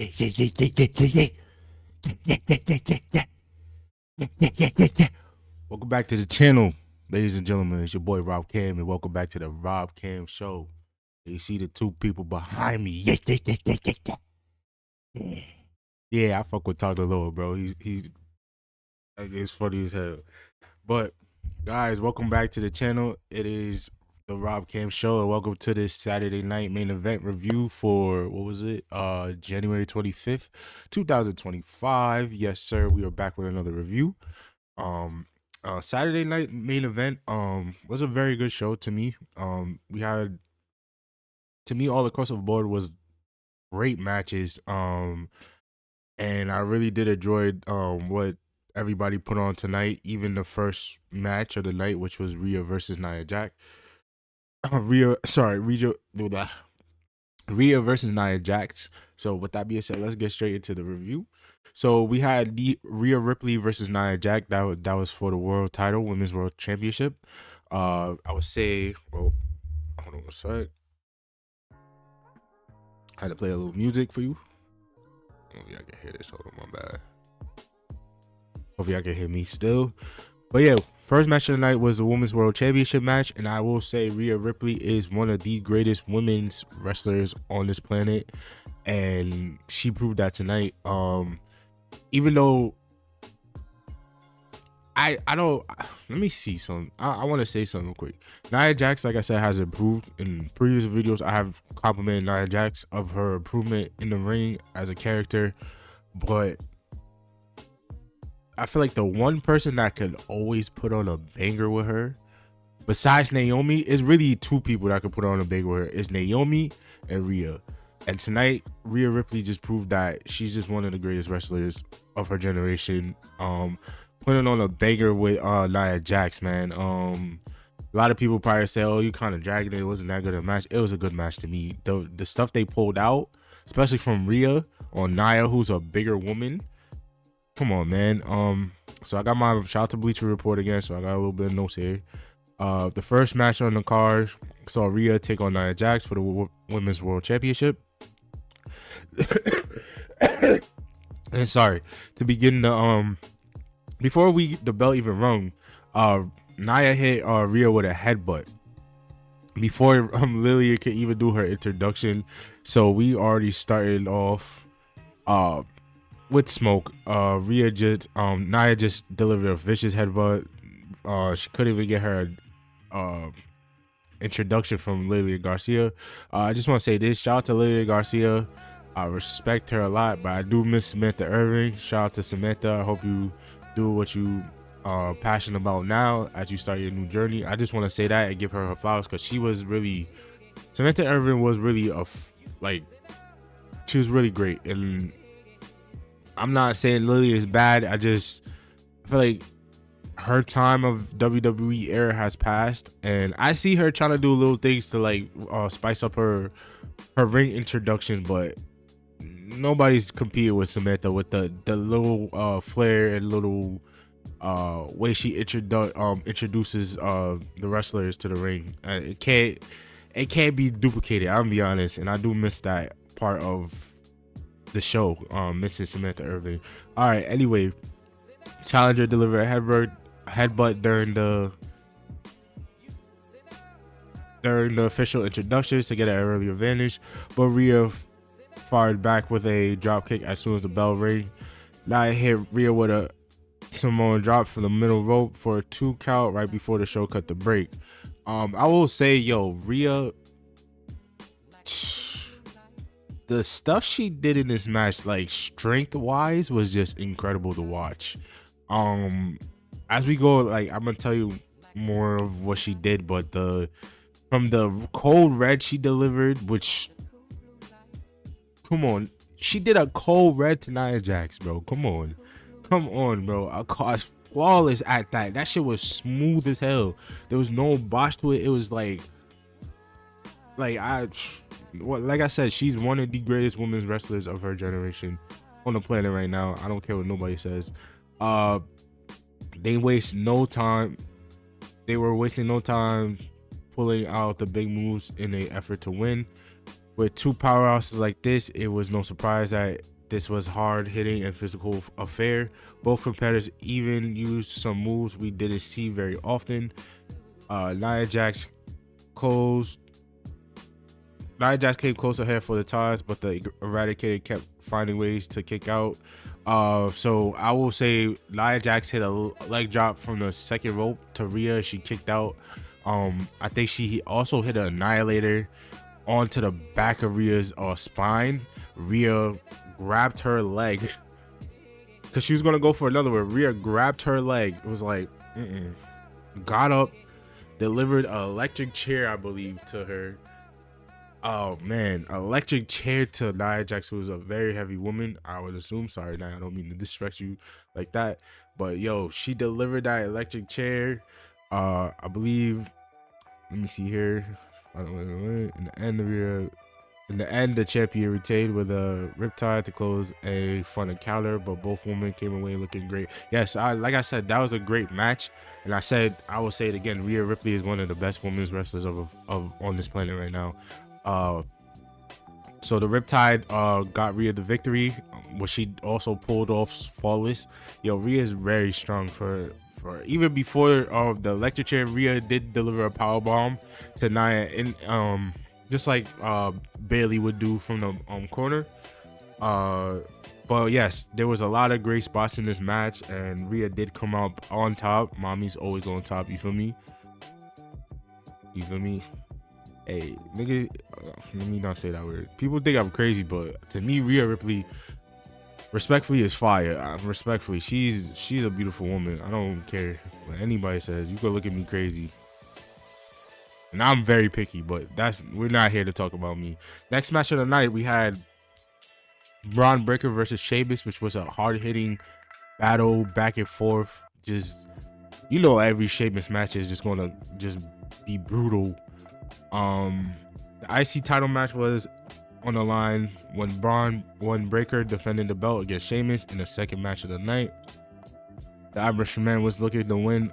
Yeah, yeah, yeah, yeah, yeah, yeah, yeah. Yeah, yeah, yeah, yeah, yeah. Yeah, yeah, yeah, yeah, yeah. Welcome back to the channel, ladies and gentlemen. It's your boy Rob Cam, and welcome back to the Rob Cam Show. You see the two people behind me. Yeah, yeah, yeah, yeah, yeah, yeah. Yeah, yeah, I fuck with Todd Lord, bro. He like, it's funny as hell. But guys, welcome back to the channel. It is the Rob Cam Show, and welcome to this Saturday night main event review for what was it? January 25th, 2025. Yes, sir. We are back with another review. Um Saturday night main event was a very good show to me. We had to me all across the board was great matches. And I really did enjoy what everybody put on tonight, even the first match of the night, which was Rhea versus Nia Jax. Rhea versus Nia Jax. So with that being said, let's get straight into the review. So we had the Rhea Ripley versus Nia Jax. That was for the world title, women's world championship. I would say, well, hold on a sec. I had to play a little music for you. Hopefully I can hear this. Hold on, my bad. Hopefully I can hear me still. But yeah, first match of the night was the Women's World Championship match, and I will say Rhea Ripley is one of the greatest women's wrestlers on this planet, and she proved that tonight. Even though I don't, let me see some. I want to say something real quick. Nia Jax, like I said, has improved in previous videos. I have complimented Nia Jax of her improvement in the ring as a character, but I feel like the one person that could always put on a banger with her, besides Naomi, is really two people that could put on a banger with her. It's Naomi and Rhea. And tonight, Rhea Ripley just proved that she's just one of the greatest wrestlers of her generation. Putting on a banger with Nia Jax, man. A lot of people probably say, "Oh, you kind of dragging it. It wasn't that good of a match." It was a good match to me. The stuff they pulled out, especially from Rhea on Nia, who's a bigger woman. Come on, man. So I got my shout out to Bleacher Report again. So I got a little bit of notes here. The first match on the card saw Rhea take on Nia Jax for the Women's World Championship. And sorry, to begin the before the bell even rung, Nia hit Rhea with a headbutt before Lilia could even do her introduction. So we already started off with smoke. Nia just delivered a vicious headbutt. She couldn't even get her introduction from Lilia Garcia. I just want to say this. Shout out to Lilia Garcia. I respect her a lot, but I do miss Samantha Irving. Shout out to Samantha. I hope you do what you passionate about now as you start your new journey. I just want to say that and give her flowers, because Samantha Irving was really she was really great. And I'm not saying Lily is bad. I feel like her time of WWE era has passed, and I see her trying to do little things to spice up her ring introductions, but nobody's competing with Samantha with the little flair and little way she introduces the wrestlers to the ring. It can't be duplicated. I'm gonna be honest, and I do miss that part of the show. Missing Samantha Irving. All right. Anyway, challenger delivered a headbutt during the official introductions to get an early advantage, but Rhea fired back with a drop kick as soon as the bell rang. Nia hit Rhea with a Samoan drop from the middle rope for a 2 count right before the show cut the break. I will say, Rhea, the stuff she did in this match, like strength wise, was just incredible to watch. As we go, I'm gonna tell you more of what she did, but from the cold red she delivered, which, come on, she did a cold red to Nia Jax, bro. Come on, bro. I was flawless at that. That shit was smooth as hell. There was no botch to it. It was like I said, she's one of the greatest women's wrestlers of her generation on the planet right now. I don't care what nobody says. They waste no time. They were wasting no time pulling out the big moves in an effort to win. With two powerhouses like this, it was no surprise that this was hard hitting and physical affair. Both competitors even used some moves we didn't see very often. Nia Jax closed. Nia Jax came close ahead for the ties, but the Eradicator kept finding ways to kick out. So I will say Nia Jax hit a leg drop from the second rope to Rhea. She kicked out. I think she also hit an Annihilator onto the back of Rhea's spine. Rhea grabbed her leg because she was gonna go for another one. Rhea grabbed her leg. It was like, got up, delivered an electric chair, I believe, to her. Oh man, electric chair to Nia Jax, who was a very heavy woman, I would assume. Sorry, Nia, I don't mean to disrespect you like that, but yo, she delivered that electric chair. I believe. Let me see here. In the end, the champion retained with a riptide to close a fun encounter, but both women came away looking great. Yes, like I said, that was a great match, and I will say it again. Rhea Ripley is one of the best women's wrestlers of on this planet right now. So the riptide got Rhea the victory, which she also pulled off flawless. Yo, Rhea is very strong for even before the electric chair. Rhea did deliver a power bomb to Nia, and just like Bailey would do from the corner. But yes, there was a lot of great spots in this match, and Rhea did come out on top. Mommy's always on top. You feel me? You feel me? Hey, nigga, let me not say that word. People think I'm crazy, but to me, Rhea Ripley, respectfully, is fire. Respectfully, she's a beautiful woman. I don't care what anybody says. You could look at me crazy, and I'm very picky, but we're not here to talk about me. Next match of the night, we had Braun Breaker versus Sheamus, which was a hard-hitting battle, back and forth. Just, every Sheamus match is just gonna just be brutal. The IC title match was on the line when Braun Breaker defended the belt against Sheamus in the second match of the night. The Irishman was looking to win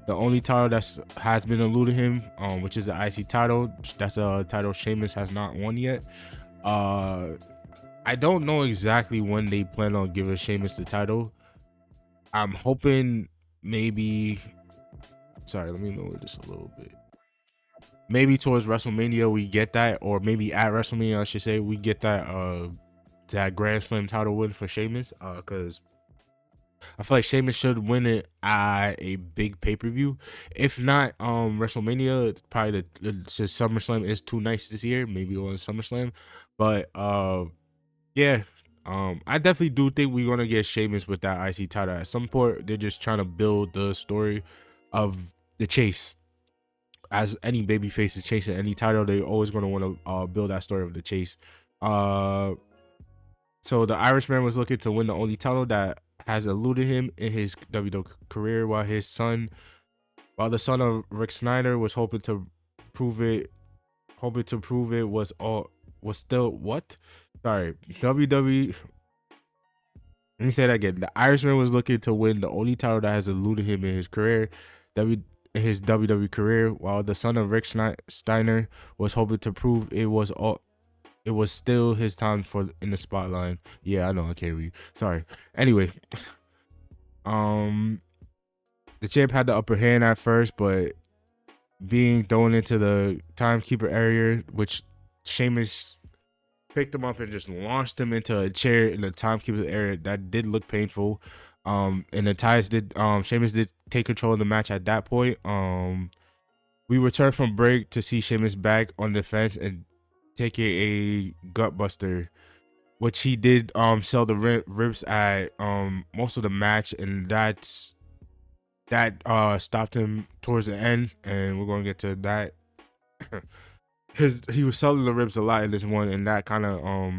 the only title that has been eluded him, which is the IC title. That's a title Sheamus has not won yet. I don't know exactly when they plan on giving Sheamus the title. I'm hoping maybe. Sorry, let me lower this a little bit. Maybe towards WrestleMania we get that, or maybe at WrestleMania I should say we get that Grand Slam title win for Sheamus, because I feel like Sheamus should win it at a big pay-per-view. If not WrestleMania, it's probably since SummerSlam is too nice this year, maybe on SummerSlam. But yeah, I definitely do think we're gonna get Sheamus with that IC title at some point. They're just trying to build the story of the chase. As any babyface is chasing any title, they're always going to want to build that story of the chase. So the Irishman was looking to win the only title that has eluded him in his WWE career, while the son of Rick Snyder was hoping to prove it was still what? Sorry, WWE. Let me say that again. The Irishman was looking to win the only title that has eluded him in his career. His WWE career, while the son of Rick Steiner was hoping to prove it was still his time in the spotlight. Yeah, I know, I can't read. Sorry. Anyway, the champ had the upper hand at first, but being thrown into the timekeeper area, which Sheamus picked him up and just launched him into a chair in the timekeeper area, that did look painful. And the ties did. Sheamus did take control of the match at that point. We returned from break to see Sheamus back on the fence and taking a gut buster, which he did sell the ribs at most of the match, and that stopped him towards the end, and we're gonna get to that. He was selling the ribs a lot in this one, and that kind of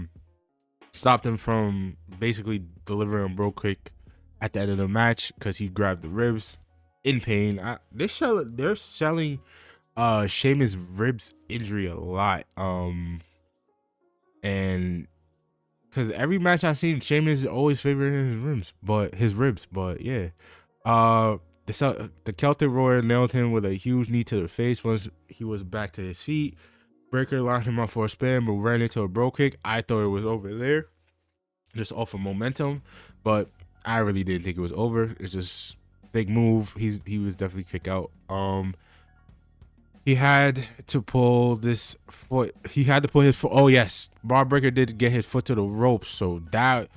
stopped him from basically delivering a bro kick at the end of the match, because he grabbed the ribs in pain. They're selling Sheamus ribs injury a lot, and because every match I've seen, Sheamus is always favoring his ribs, but yeah, the Celtic Roar nailed him with a huge knee to the face once he was back to his feet. Breaker lined him up for a spin, but ran into a bro kick. I thought it was over there, just off of momentum, but I really didn't think it was over. It's just big move. He was definitely kick out. He had to pull this foot. He had to pull his foot. Oh yes, Bar Breaker did get his foot to the ropes, so that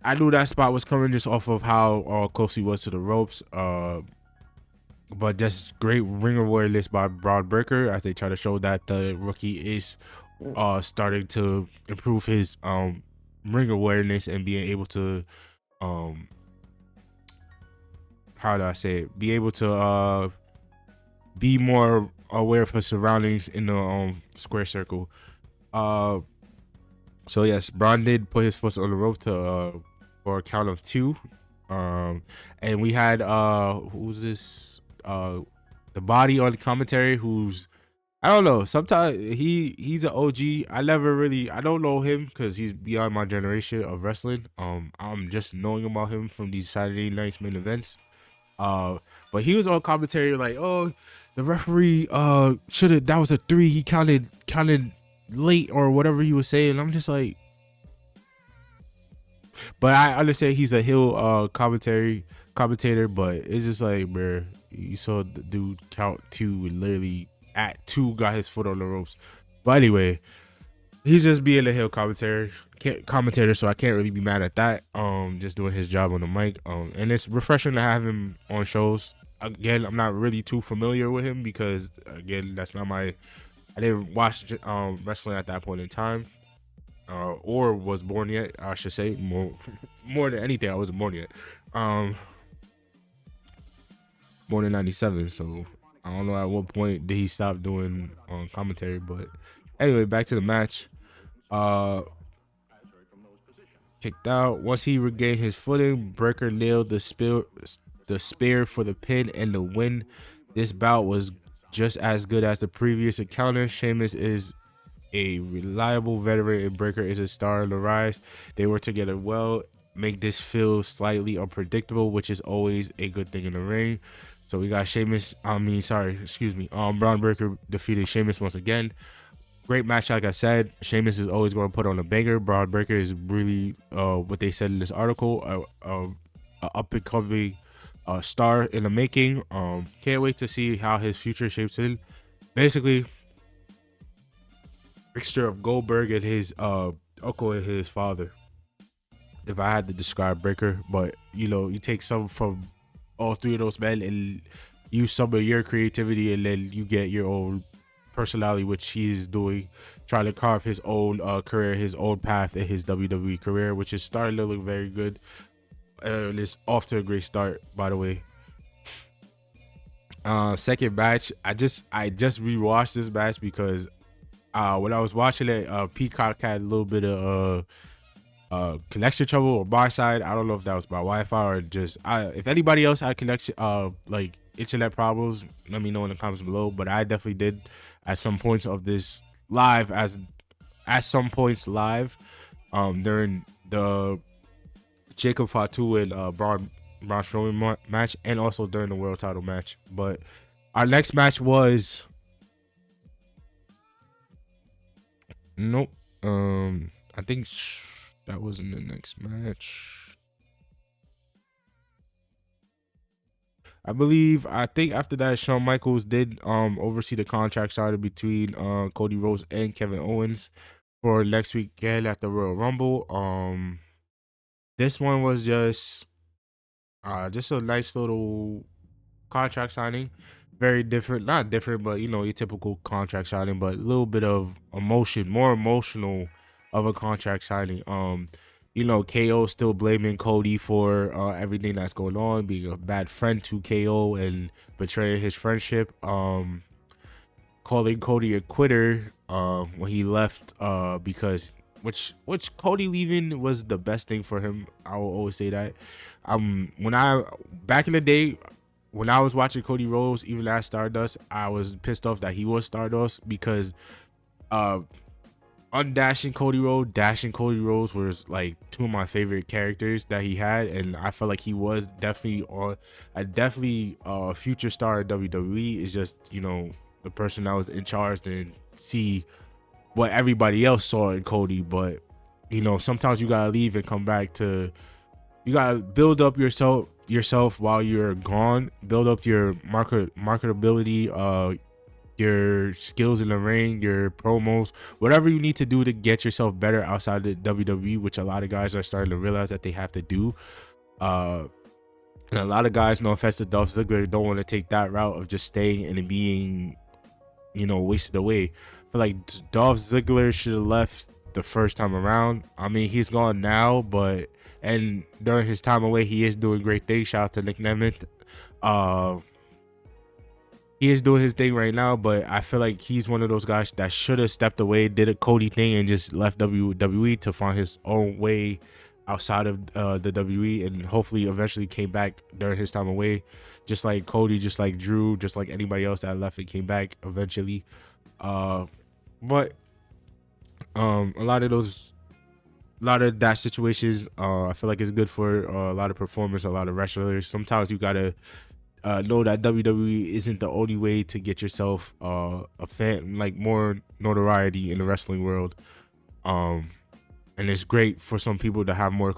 I knew that spot was coming just off of how close he was to the ropes. But just great ring awareness by Broad Breaker as they try to show that the rookie is starting to improve his ring awareness and being able to how do I say it? Be able to be more aware of his surroundings in the square circle. So yes, Braun did put his foot on the rope to for a count of 2. And we had who's this? The body on the commentary, who's I don't know. Sometimes he's an OG. I don't know him because he's beyond my generation of wrestling. I'm just knowing about him from these Saturday nights main events. But he was on commentary like, oh, the referee should have, that was a 3. He counted late or whatever he was saying. I'm just like, but I understand he's a heel commentator, but it's just like, bro, you saw the dude count 2 and literally at 2 got his foot on the ropes. But anyway, he's just being a heel commentator, so I can't really be mad at that. Just doing his job on the mic. And it's refreshing to have him on shows. Again, I'm not really too familiar with him because again, that's not I didn't watch wrestling at that point in time. Or was born yet, I should say. More than anything, I wasn't born yet. Born in 97, so I don't know at what point did he stop doing commentary. But anyway, back to the match. Kicked out. Once he regained his footing, Breaker nailed the spear for the pin and the win. This bout was just as good as the previous encounter. Sheamus is a reliable veteran and Breaker is a star on the rise. They work together well, make this feel slightly unpredictable, which is always a good thing in the ring. So we got Braun Breaker defeated Sheamus once again. Great match, like I said. Sheamus is always going to put on a banger. Braun Breaker is really what they said in this article, a up and coming star in the making. Can't wait to see how his future shapes in. Basically, mixture of Goldberg and his uncle and his father, if I had to describe Breaker. But you take some from all 3 of those men and use some of your creativity, and then you get your own personality, which he's doing, trying to carve his own career, his own path in his WWE career, which is starting to look very good. And it's off to a great start, by the way. Second match, I just rewatched this match because when I was watching it, Peacock had a little bit of connection trouble on my side. I don't know if that was my Wi-Fi or just if anybody else had connection like internet problems, let me know in the comments below. But I definitely did at some points of this live, during the Jacob Fatu and Braun Strowman match, and also during the world title match. But our next match was nope. I think that wasn't the next match. I think after that, Shawn Michaels did oversee the contract started between Cody Rhodes and Kevin Owens for next weekend at the Royal Rumble. This one was just a nice little contract signing. Very different, not different, but your typical contract signing, but a little bit of emotion, more emotional of a contract signing. KO still blaming Cody for everything that's going on, being a bad friend to KO and betraying his friendship. Calling Cody a quitter when he left because which Cody leaving was the best thing for him. I will always say that. Back in the day, when I was watching Cody Rhodes, even at Stardust, I was pissed off that he was Stardust because undashing Cody Rhodes, dashing Cody Rhodes was like 2 of my favorite characters that he had, and I felt like he was definitely a future star at WWE. Is just the person that was in charge and see what everybody else saw in Cody. But sometimes you gotta leave and come back to. You gotta build up yourself while you're gone. Build up your marketability, your skills in the ring, your promos, whatever you need to do to get yourself better outside the WWE, which a lot of guys are starting to realize that they have to do. And a lot of guys, no offense to Dolph Ziggler, don't want to take that route of just staying and being, wasted away. I feel like Dolph Ziggler should have left the first time around. I mean, he's gone now, and during his time away, he is doing great things. Shout out to Nick Nemeth. He is doing his thing right now, but I feel like he's one of those guys that should have stepped away, did a Cody thing, and just left WWE to find his own way outside of the WWE, and hopefully eventually came back during his time away, just like Cody, just like Drew, just like anybody else that left and came back eventually. But a lot of that situations, I feel like it's good for a lot of performers, a lot of wrestlers. Sometimes you gotta know that WWE isn't the only way to get yourself a fan, like more notoriety in the wrestling world. And it's great for some people to have more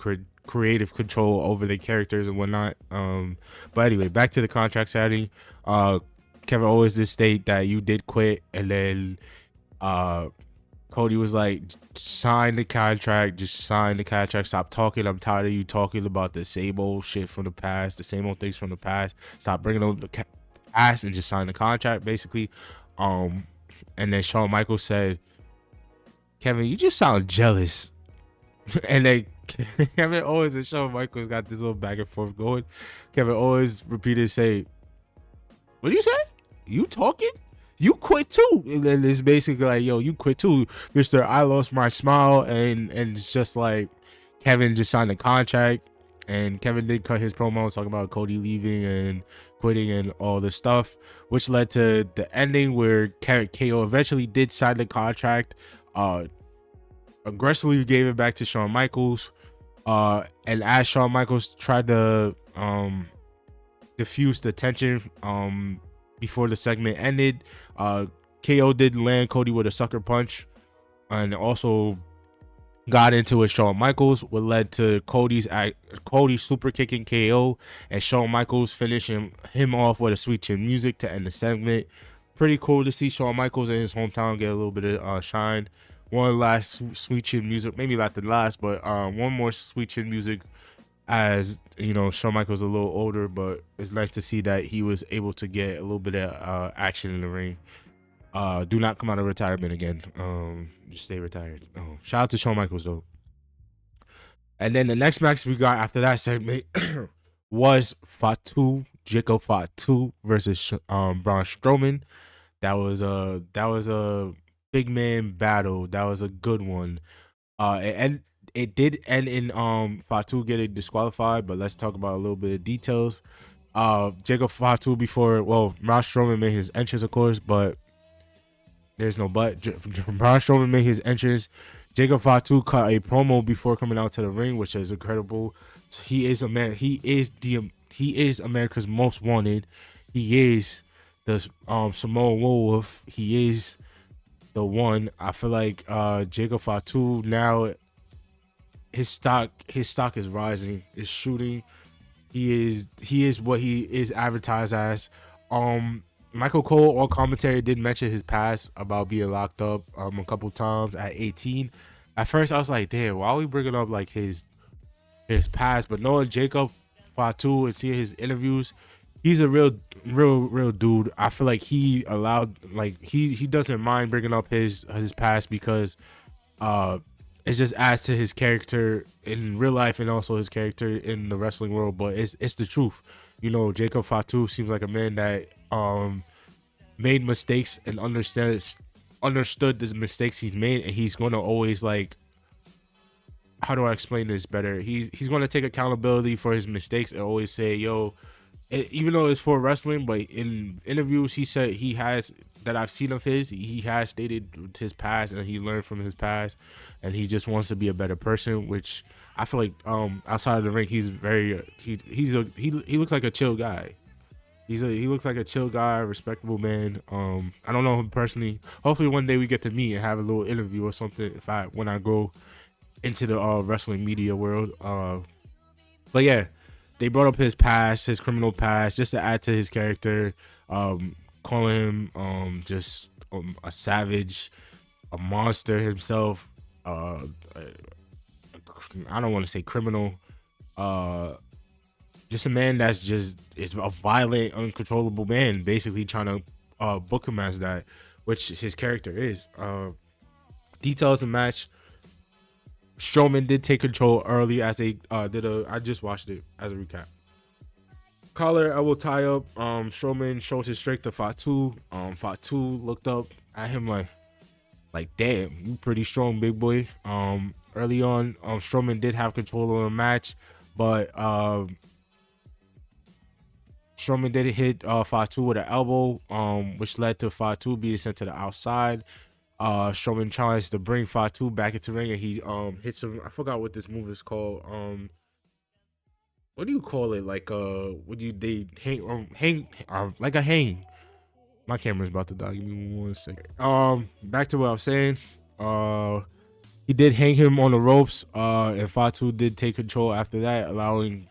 creative control over their characters and whatnot. But anyway, back to the contract signing. Kevin Owens did state that you did quit, and then Cody was like, sign the contract, just sign the contract, stop talking, I'm tired of you talking about the same old shit from the past, the same old things from the past, stop bringing up the past and just sign the contract, basically. And then Shawn Michaels said, Kevin, you just sound jealous. And then Kevin Owens and Shawn Michaels got this little back and forth going. Kevin Owens repeated, say, what do you say? You talking? You quit too. And then it's basically like, yo, you quit too, Mr. I lost my smile. And it's just like Kevin just signed a contract, and Kevin did cut his promo talking about Cody leaving and quitting and all this stuff, which led to the ending where KO eventually did sign the contract, aggressively gave it back to Shawn Michaels, and as Shawn Michaels tried to diffuse the tension before the segment ended, KO did land Cody with a sucker punch, and also got into it. Shawn Michaels, what led to Cody super kicking KO, and Shawn Michaels finishing him off with a sweet chin music to end the segment. Pretty cool to see Shawn Michaels in his hometown get a little bit of shine. One last sweet chin music, maybe not the last, but one more sweet chin music, as Shawn Michaels a little older, but it's nice to see that he was able to get a little bit of action in the ring. Do not come out of retirement again. Just stay retired. Shout out to Shawn Michaels though. And then the next match we got after that segment was Jacob Fatu versus Braun Strowman. That was a big man battle. That was a good one. And it did end in Fatu getting disqualified, but let's talk about a little bit of details. Jacob Fatu Braun Strowman made his entrance, of course, but there's no but. Braun Strowman made his entrance. Jacob Fatu cut a promo before coming out to the ring, which is incredible. He is America's most wanted. He is the Samoan Werewolf. He is the one. I feel like Jacob Fatu now, his stock is rising, is shooting. He is what he is advertised as. Michael Cole on commentary did mention his past about being locked up a couple times at 18. At first I was like, damn, why are we bringing up like his past? But knowing Jacob Fatu and seeing his interviews, he's a real dude. I feel like he doesn't mind bringing up his past, because it just adds to his character in real life and also his character in the wrestling world. But it's the truth. Jacob Fatu seems like a man that made mistakes and understood the mistakes he's made, and he's gonna always, like, how do I explain this better? He's gonna take accountability for his mistakes and always say, yo, even though it's for wrestling, but in interviews he said that I've seen of his, he has stated his past and he learned from his past, and he just wants to be a better person, which I feel like outside of the ring he's very he looks like a chill guy. He looks like a chill guy, respectable man. I don't know him personally. Hopefully one day we get to meet and have a little interview or something. When I go into the wrestling media world. But yeah, they brought up his past, his criminal past, just to add to his character. Calling him just a savage, a monster himself. I don't want to say criminal. Uh, just a man that's just is a violent, uncontrollable man, basically trying to book him as that, which his character is. Details of the match. Strowman did take control early as they did a. I just watched it as a recap. Collar elbow tie up. Strowman shows his strength to Fatu. Fatu looked up at him like damn, you pretty strong, big boy. Early on, Strowman did have control of the match, but Strowman did hit Fatu with an elbow, which led to Fatu being sent to the outside. Strowman tries to bring Fatu back into the ring, and he hits him. I forgot what this move is called. What do you call it? Like when they hang like a hang. My camera's about to die. Give me 1 second. Back to what I was saying. He did hang him on the ropes. And Fatu did take control after that, allowing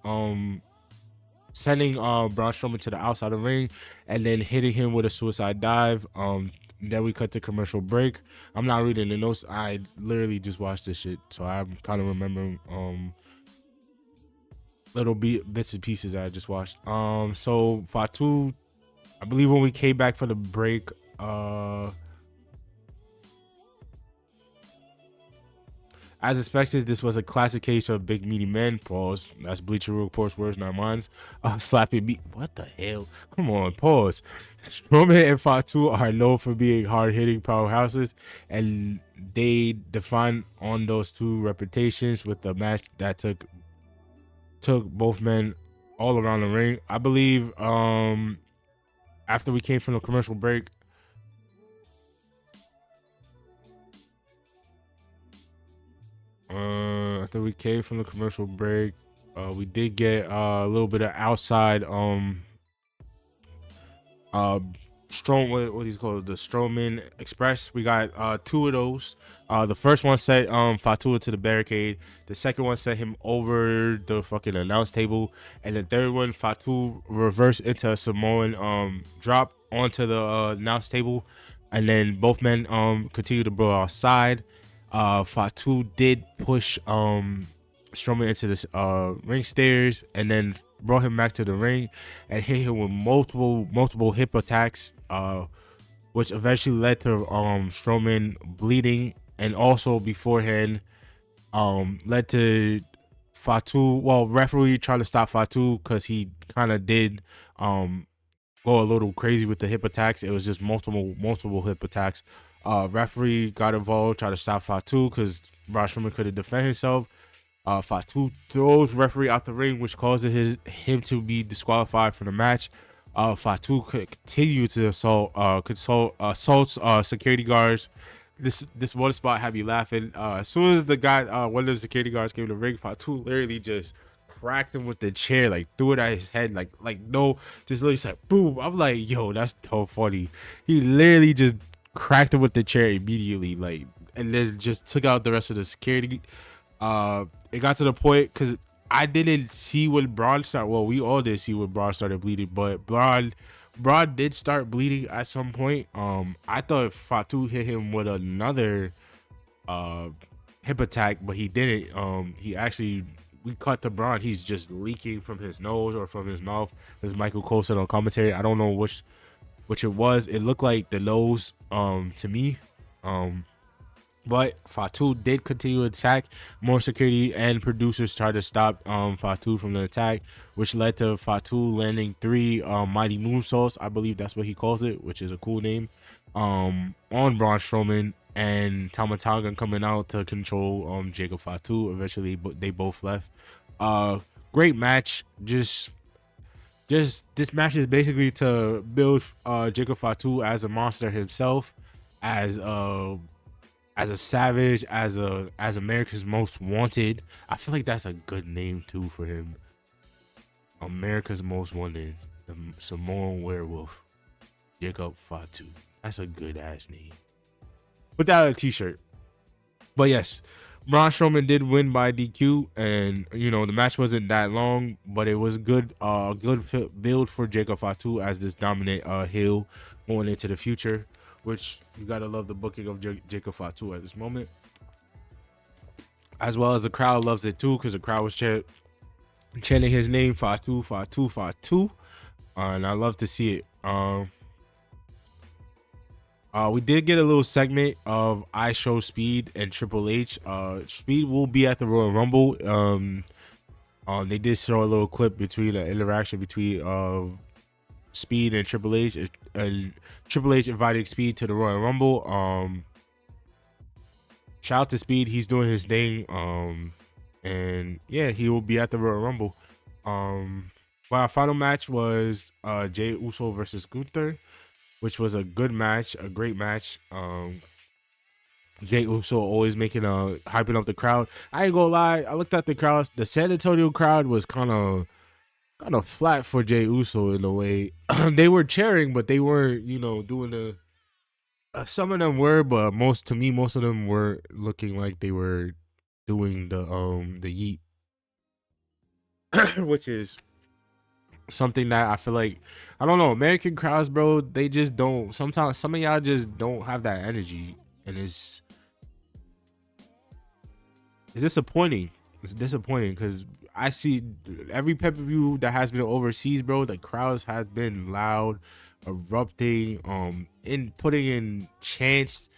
sending Braun Strowman to the outside of the ring, and then hitting him with a suicide dive. Then we cut to commercial break. I'm not reading the notes. I literally just watched this shit, so I'm kind of remembering little bits and pieces I just watched. So Fatu, I believe when we came back for the break, as expected, this was a classic case of big meaty men. Pause. That's Bleacher Report's words, not mine. Slapping me. What the hell? Come on, pause. Strowman and Fatu are known for being hard-hitting powerhouses, and they define on those two reputations with the match that took both men all around the ring. I believe after we came from the commercial break, we did get a little bit of outside what he's called, the Strowman Express. We got two of those. The first one set Fatu to the barricade. The second one set him over the fucking announce table, and the third one Fatu reversed into a Samoan drop onto the announce table, and then both men continue to brawl outside. Fatu did push Strowman into the ring stairs, and then brought him back to the ring and hit him with multiple hip attacks, which eventually led to Strowman bleeding, and also beforehand led to Fatu. Well, referee trying to stop Fatu because he kind of did go a little crazy with the hip attacks. It was just multiple hip attacks. Referee got involved, tried to stop Fatu because Braun Strowman couldn't defend himself. Fatu throws referee out the ring, which causes him to be disqualified from the match. Fatu could continue to assaults security guards. This one spot had me laughing. As soon as one of the security guards came to the ring, Fatu literally just cracked him with the chair, like threw it at his head, like no, just literally said boom. I'm like, yo, that's so funny. He literally just cracked him with the chair immediately, like, and then just took out the rest of the security. It got to the point because I didn't see when Braun started. Well, we all did see when Braun started bleeding, but Braun did start bleeding at some point. I thought Fatu hit him with another hip attack, but he didn't. We cut to Braun. He's just leaking from his nose or from his mouth, as Michael Cole said on commentary. I don't know which it was. It looked like the nose to me. But Fatu did continue to attack. More security and producers tried to stop Fatu from the attack, which led to Fatu landing 3 mighty moonsaults. I believe that's what he calls it, which is a cool name, on Braun Strowman, and Tama coming out to control Jacob Fatu. Eventually, they both left. Great match. Just this match is basically to build Jacob Fatu as a monster himself, as a savage, as America's Most Wanted. I feel like that's a good name too for him. America's Most Wanted. the Samoan werewolf, Jacob Fatu. That's a good ass name. Put that on a t-shirt. But yes, Braun Strowman did win by DQ, and the match wasn't that long, but it was good. Good build for Jacob Fatu as this dominant heel going into the future, which you gotta love the booking of Jacob Fatu at this moment, as well as the crowd loves it too, because the crowd was chanting his name, Fatu, Fatu, Fatu, and I love to see it. We did get a little segment of I Show Speed and Triple H. Speed will be at the Royal Rumble. They did show a little clip between the interaction between Speed and Triple H. Triple H invited Speed to the Royal Rumble. Shout out to Speed, he's doing his thing. And yeah, he will be at the Royal Rumble. Well, our final match was Jey Uso versus Gunther, which was a good match, a great match. Jey Uso always hyping up the crowd. I ain't gonna lie, I looked at the crowd. The San Antonio crowd was kind of flat for Jey Uso in a way. They were cheering, but they weren't, doing the. Some of them were, but most of them were looking like they were doing the yeet, which is something that I feel like, I don't know, American crowds, bro, they just don't, sometimes some of y'all just don't have that energy, and it's disappointing. It's disappointing because I see every pay-per-view that has been overseas, bro, the crowds has been loud, erupting, in putting in chants,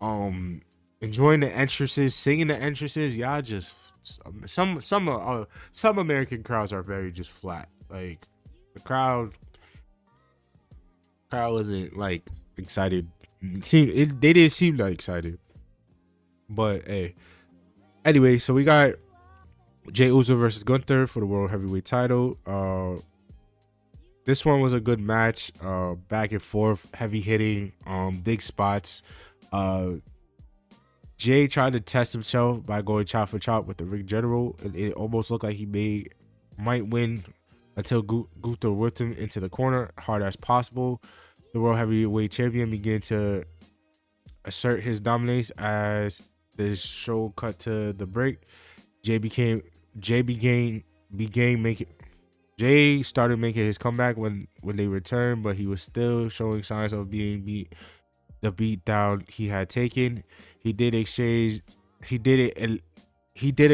enjoying the entrances, singing the entrances. Y'all just some American crowds are very just flat. Like the crowd wasn't like excited. They didn't seem that excited. But hey, anyway, so we got Jey Uso versus Gunther for the World Heavyweight title. This one was a good match. Back and forth, heavy hitting, big spots. Jay tried to test himself by going chop for chop with the ring general. It almost looked like he might win until Gunther whipped him into the corner hard as possible. The World Heavyweight Champion began to assert his dominance as the show cut to the break. Jay started making his comeback when they returned, but he was still showing signs of being the beat down he had taken. He did a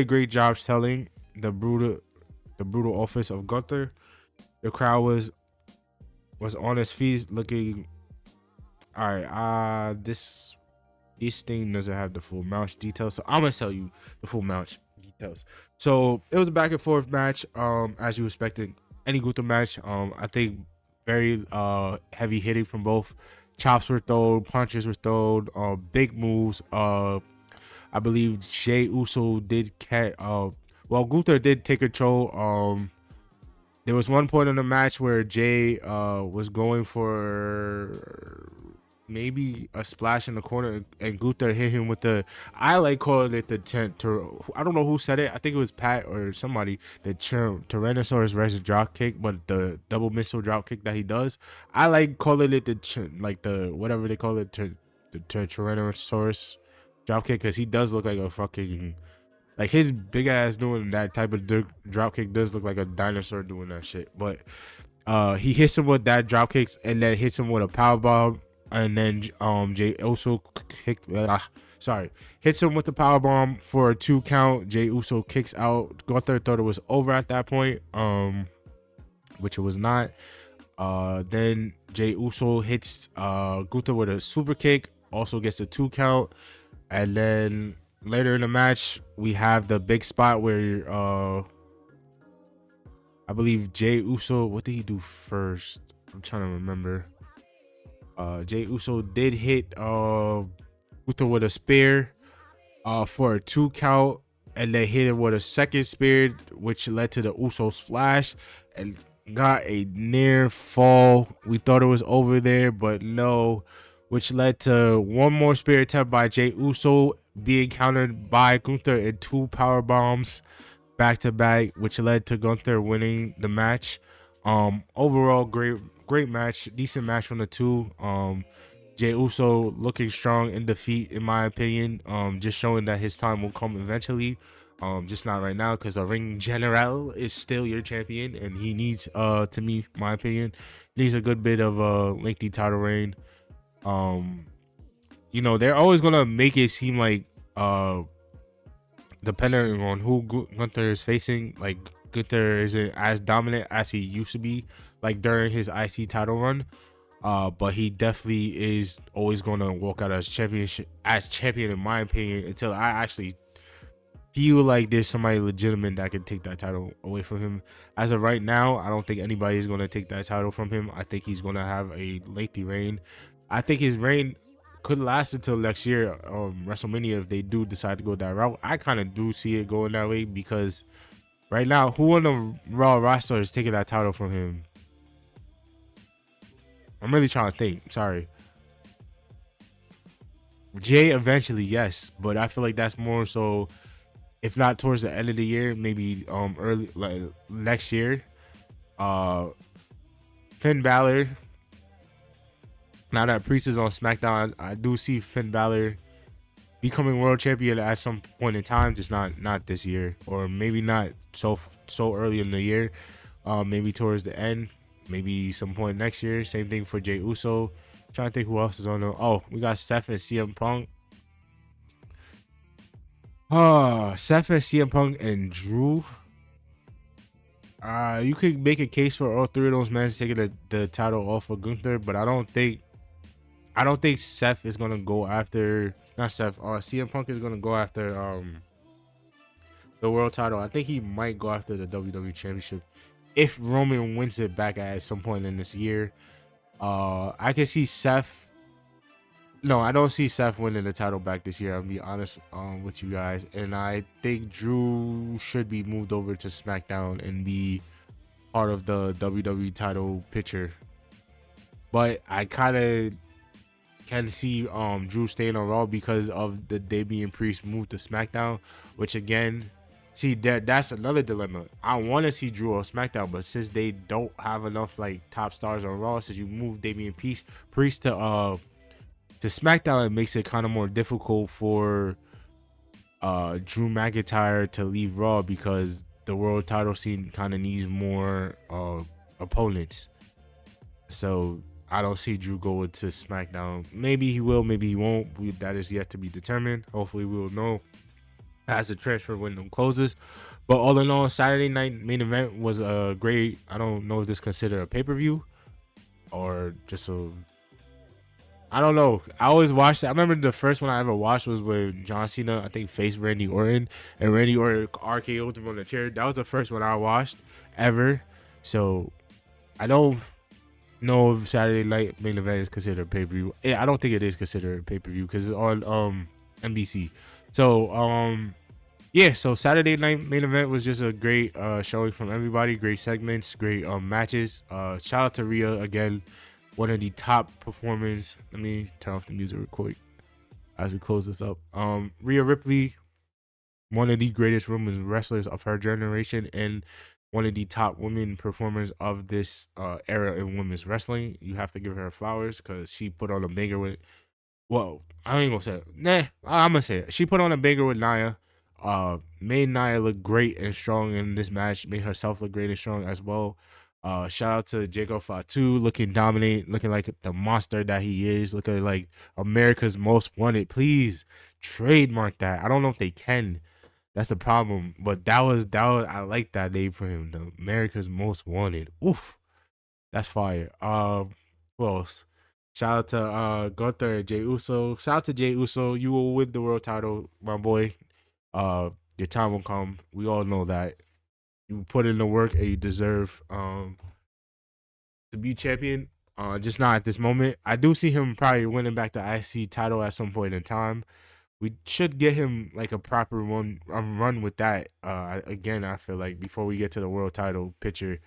great job selling the brutal office of Gunther. The crowd was on his feet looking. All right, this thing doesn't have the full match details, so I'm gonna tell you the full match details. So it was a back and forth match, as you expected any Gunther match. I think very heavy hitting from both. Chops were thrown, punches were thrown, big moves. I believe Jey Uso did Gunther did take control. There was one point in the match where Jay was going for maybe a splash in the corner, and Gunther hit him with I like calling it I don't know who said it. I think it was Pat or somebody. The Tyrannosaurus Rex drop kick, but the double missile drop kick that he does. I like calling it the whatever they call it, the Tyrannosaurus drop kick, because he does look like a fucking, like, his big ass doing that type of drop kick does look like a dinosaur doing that shit. But he hits him with that drop kicks and then hits him with a power bomb. And then Jey Uso hits him with the power bomb for a 2 count. Jey Uso kicks out. Gunther thought it was over at that point, which it was not. Then Jey Uso hits Gunther with a super kick, also gets a 2 count. And then later in the match, we have the big spot where I believe Jey Uso, what did he do first? I'm trying to remember. Jey Uso did hit Gunther with a spear for a 2 count, and then hit him with a second spear, which led to the Uso splash and got a near fall. We thought it was over there, but no, which led to one more spear attempt by Jey Uso being countered by Gunther in 2 power bombs back to back, which led to Gunther winning the match. Overall, great match, decent match from the two. Jey Uso looking strong in defeat, in my opinion. Just showing that his time will come eventually. Just not right now because the Ring General is still your champion, and he needs, to me, my opinion, needs a good bit of a lengthy title reign. Um, they're always gonna make it seem like, depending on who Gunther is facing, like Gunther isn't as dominant as he used to be, like during his IC title run. But he definitely is always gonna walk out as champion, in my opinion, until I actually feel like there's somebody legitimate that could take that title away from him. As of right now, I don't think anybody is gonna take that title from him. I think he's gonna have a lengthy reign. I think his reign could last until next year, WrestleMania, if they do decide to go that route. I kind of do see it going that way because right now, who on the Raw roster is taking that title from him? I'm really trying to think. Sorry. Jay eventually, yes, but I feel like that's more so, if not towards the end of the year, maybe early, like next year. Uh Finn Balor. Now that Priest is on SmackDown, I do see Finn Balor becoming world champion at some point in time, just not this year, or maybe not so early in the year. Maybe towards the end, maybe some point next year. Same thing for Jey Uso. Trying to think who else is on the. Oh, we got Seth and CM Punk. Seth and CM Punk and Drew. You could make a case for all three of those men taking the title off of Gunther, but I don't think Seth is gonna go after, not Seth. CM Punk is gonna go after the world title. I think he might go after the WWE Championship if Roman wins it back at some point in this year. I can see Seth. No, I don't see Seth winning the title back this year. I'll be honest with you guys, and I think Drew should be moved over to SmackDown and be part of the WWE title picture. But I kind of can see Drew staying on Raw because of the Damian Priest move to SmackDown, which again, see that's another dilemma. I want to see Drew on SmackDown, but since they don't have enough like top stars on Raw, since you move Damian Priest to SmackDown, it makes it kind of more difficult for Drew McIntyre to leave Raw because the world title scene kind of needs more opponents. So I don't see Drew going to SmackDown. Maybe he will, maybe he won't. That is yet to be determined. Hopefully we will know as the transfer window closes. But all in all, Saturday night main event was a great. I don't know if this considered a pay-per-view or just a. I don't know. I always watched it. I remember the first one I ever watched was when John Cena, I think, faced Randy Orton, and Randy Orton RKO'd him on the chair. That was the first one I watched ever. So I don't know if Saturday night main event is considered a pay-per-view. I don't think it is considered a pay-per-view because it's on NBC. So yeah, so Saturday night main event was just a great showing from everybody, great segments, great matches. Shout out to Rhea again, one of the top performers. Let me turn off the music real quick as we close this up. Rhea Ripley, one of the greatest women wrestlers of her generation, and one of the top women performers of this era in women's wrestling. You have to give her flowers because she put on a banger with. Well, I ain't gonna say it. Nah, I'm gonna say it. She put on a banger with Nia. Made Nia look great and strong in this match. Made herself look great and strong as well. Shout out to Jacob Fatu, looking dominant, looking like the monster that he is, looking like America's Most Wanted. Please trademark that. I don't know if they can. That's the problem. But that was I like that name for him. The America's Most Wanted. Oof. That's fire. Who else? Shout out to Gunther and Jey Uso. Shout out to Jey Uso. You will win the world title, my boy. Your time will come. We all know that. You put in the work and you deserve to be champion. Just not at this moment. I do see him probably winning back the IC title at some point in time. We should get him like a proper run with that. Again, I feel like before we get to the world title picture.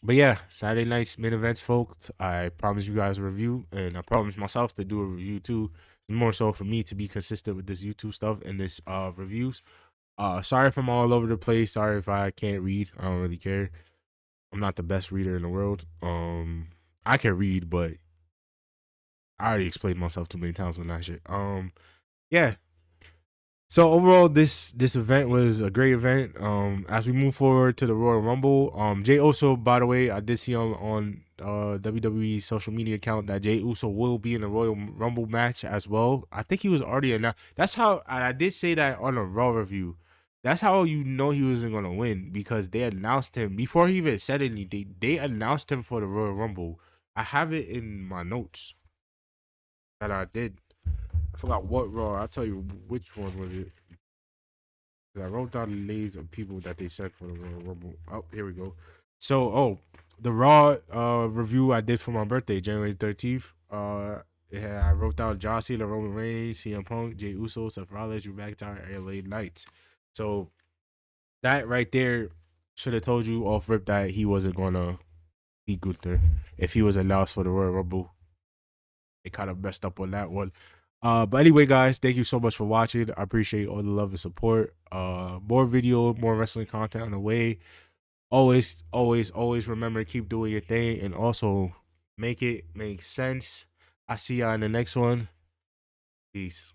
But yeah, Saturday night's main events, folks. I promise you guys a review, and I promise myself to do a review too. It's more so for me to be consistent with this YouTube stuff and this reviews. Sorry if I'm all over the place. Sorry if I can't read. I don't really care. I'm not the best reader in the world. I can read, but I already explained myself too many times on that shit. Yeah. So overall, this event was a great event. As we move forward to the Royal Rumble, Jay Uso, by the way, I did see on WWE social media account that Jay Uso will be in the Royal Rumble match as well. I think he was already announced. That's how I did say that on a Raw review. That's how you know he wasn't gonna win, because they announced him before he even said anything. They announced him for the Royal Rumble. I have it in my notes that I did. I forgot what Raw. I'll tell you which one was it. I wrote down the names of people that they said for the Royal Rumble. Oh, here we go. So, the Raw review I did for my birthday, January 13th. Yeah, I wrote down John Cena, Roman Reigns, CM Punk, Jey Uso, Seth Rollins, Drew McIntyre, LA Knight. So that right there should have told you off rip that he wasn't gonna be Gunther if he was announced for the Royal Rumble. They kind of messed up on that one. But anyway, guys, thank you so much for watching. I appreciate all the love and support. More video, more wrestling content on the way. Always, always, always remember to keep doing your thing, and also make it make sense. I see y'all in the next one. Peace.